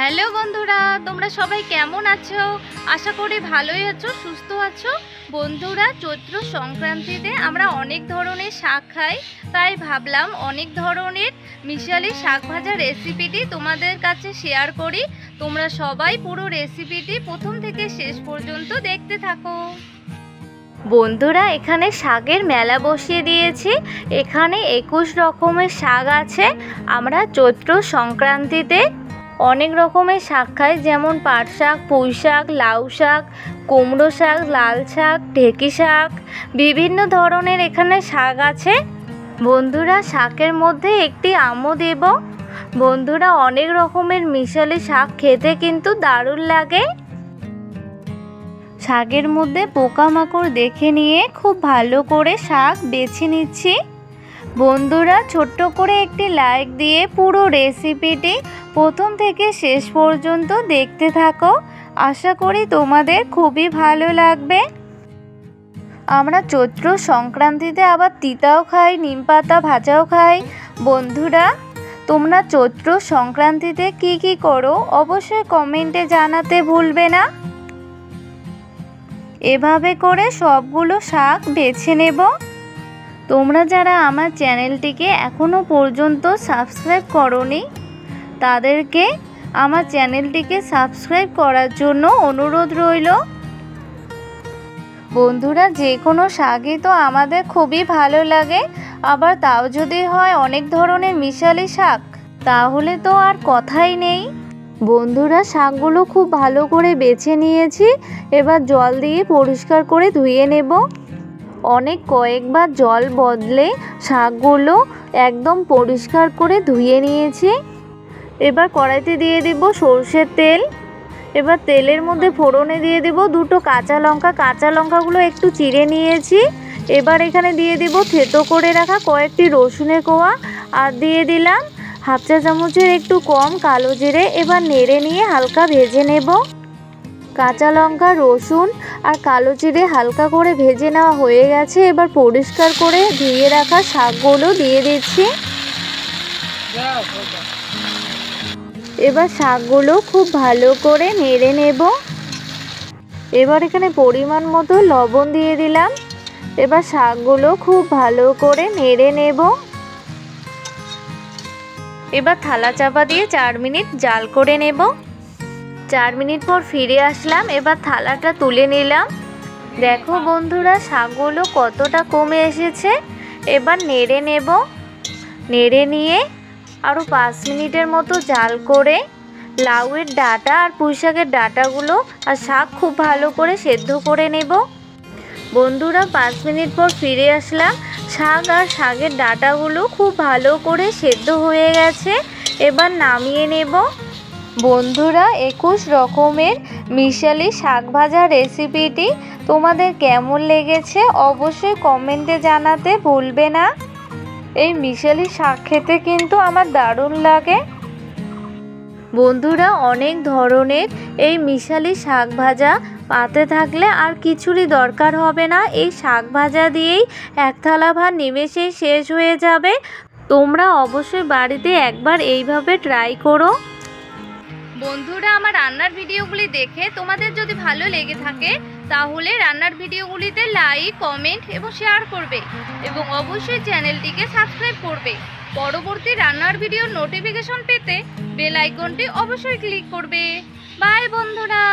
Hello বন্ধুরা, তোমরা সবাই কেমন আছো? আশা করি ভালোই আছো, সুস্থ আছো। বন্ধুরা, চৈত্র সংক্রান্তিতে আমরা অনেক ধরনের শাক খাই, তাই ভাবলাম অনেক ধরনের মিশালি শাক ভাজা রেসিপিটি তোমাদের কাছে শেয়ার করি। তোমরা সবাই পুরো রেসিপিটি প্রথম থেকে শেষ পর্যন্ত দেখতে থাকো। বন্ধুরা, এখানে শাকের মেলা বসিয়ে দিয়েছি। এখানে 21 রকমের শাক আছে। আমরা চৈত্র সংক্রান্তিতে অনেক রকমের শাক খাই, যেমন পাট শাক, পুঁই শাক, লাউ শাক, কুমড়ো শাক, লাল শাক, ঢেঁকি শাক, বিভিন্ন ধরনের এখানে শাক আছে। বন্ধুরা, শাকের মধ্যে একটি আমও দেব। বন্ধুরা, অনেক রকমের মিশালি শাক খেতে কিন্তু দারুণ লাগে। শাকের মধ্যে পোকামাকড় দেখে নিয়ে খুব ভালো করে শাক বেছে নিচ্ছি। বন্ধুরা, ছোট্ট করে একটি লাইক দিয়ে পুরো রেসিপিটি প্রথম থেকে শেষ পর্যন্ত দেখতে থাকো। আশা করি তোমাদের খুবই ভালো লাগবে। আমরা চৈত্র সংক্রান্তিতে আবার তিতাও খাই, নিম পাতা ভাজাও খাই। বন্ধুরা, তোমরা চৈত্র সংক্রান্তিতে কি কি করো অবশ্যই কমেন্টে জানাতে ভুলবে না। এভাবে করে সবগুলো শাক বেছে নেব। তোমরা যারা আমার চ্যানেলটিকে এখনও পর্যন্ত সাবস্ক্রাইব করোনি, তাদেরকে আমার চ্যানেলটিকে সাবস্ক্রাইব করার জন্য অনুরোধ রইল। বন্ধুরা, যে কোনো শাকই তো আমাদের খুবই ভালো লাগে, আবার তাও যদি হয় অনেক ধরনের মিশালি শাক, তাহলে তো আর কথাই নেই। বন্ধুরা, শাকগুলো খুব ভালো করে বেছে নিয়েছি। এবার জল দিয়ে পরিষ্কার করে ধুয়ে নেব। অনেক কয়েকবার জল বদলে শাকগুলো একদম পরিষ্কার করে ধুয়ে নিয়েছি। এবার কড়াইতে দিয়ে দিব সরষের তেল। এবার তেলের মধ্যে ফোড়নে দিয়ে দিব দুটো কাঁচা লঙ্কা। কাঁচা লঙ্কাগুলো একটু চিড়ে নিয়েছি। এবার এখানে দিয়ে দিব থেতো করে রাখা কয়েকটি রসুনের কোয়া, আর দিয়ে দিলাম হাফ চা চামচের একটু কম কালো জিরে। এবার নেড়ে নিয়ে হালকা ভেজে নেব। কাঁচা লঙ্কা, রসুন আর কালো জিরে হালকা করে ভেজে নেওয়া হয়ে গেছে। এবার পরিষ্কার করে ধুয়ে রাখা শাকগুলো দিয়ে দিচ্ছি। এবার শাকগুলো খুব ভালো করে নেড়ে নেব। এবার এখানে পরিমাণ মতো লবণ দিয়ে দিলাম। এবার শাকগুলো খুব ভালো করে নেড়ে নেব। এবার থালা চাপা দিয়ে 4 মিনিট জাল করে নেব। 4 মিনিট পর ফিরে আসলাম। এবার থালাটা তুলে নিলাম। দেখো বন্ধুরা, শাকগুলো কতটা কমে এসেছে। এবার নেড়ে নেব। নেড়ে নিয়ে আরও 5 মিনিটের মতো জাল করে লাউয়ের ডাঁটা আর পুঁই শাকের ডাঁটাগুলো আর শাক খুব ভালো করে সেদ্ধ করে নেব। বন্ধুরা, 5 মিনিট পর ফিরে আসলাম। শাক আর শাকের ডাঁটাগুলো খুব ভালো করে সেদ্ধ হয়ে গেছে। এবার নামিয়ে নেব। বন্ধুরা, 21 রকমের মিশালি শাক ভাজা রেসিপিটি তোমাদের কেমন লেগেছে অবশ্যই কমেন্টে জানাতে ভুলবে না। এই মিশালি শাক খেতে কিন্তু আমার দারুণ লাগে। বন্ধুরা, অনেক ধরনের এই মিশালি শাক ভাজা পাতে থাকলে আর কিছুরই দরকার হবে না। এই শাক ভাজা দিয়েই এক থালা ভাত নিমেষেই শেষ হয়ে যাবে। তোমরা অবশ্যই বাড়িতে একবার এইভাবে ট্রাই করো। বন্ধুরা, আমার রান্নার ভিডিওগুলি দেখে তোমাদের যদি ভালো লেগে থাকে, তাহলে রান্নার ভিডিওগুলিতে লাইক, কমেন্ট এবং শেয়ার করবে, এবং অবশ্যই চ্যানেলটিকে সাবস্ক্রাইব করবে। পরবর্তী রান্নার ভিডিওর নোটিফিকেশন পেতে বেল আইকনটি অবশ্যই ক্লিক করবে। বাই বন্ধুরা।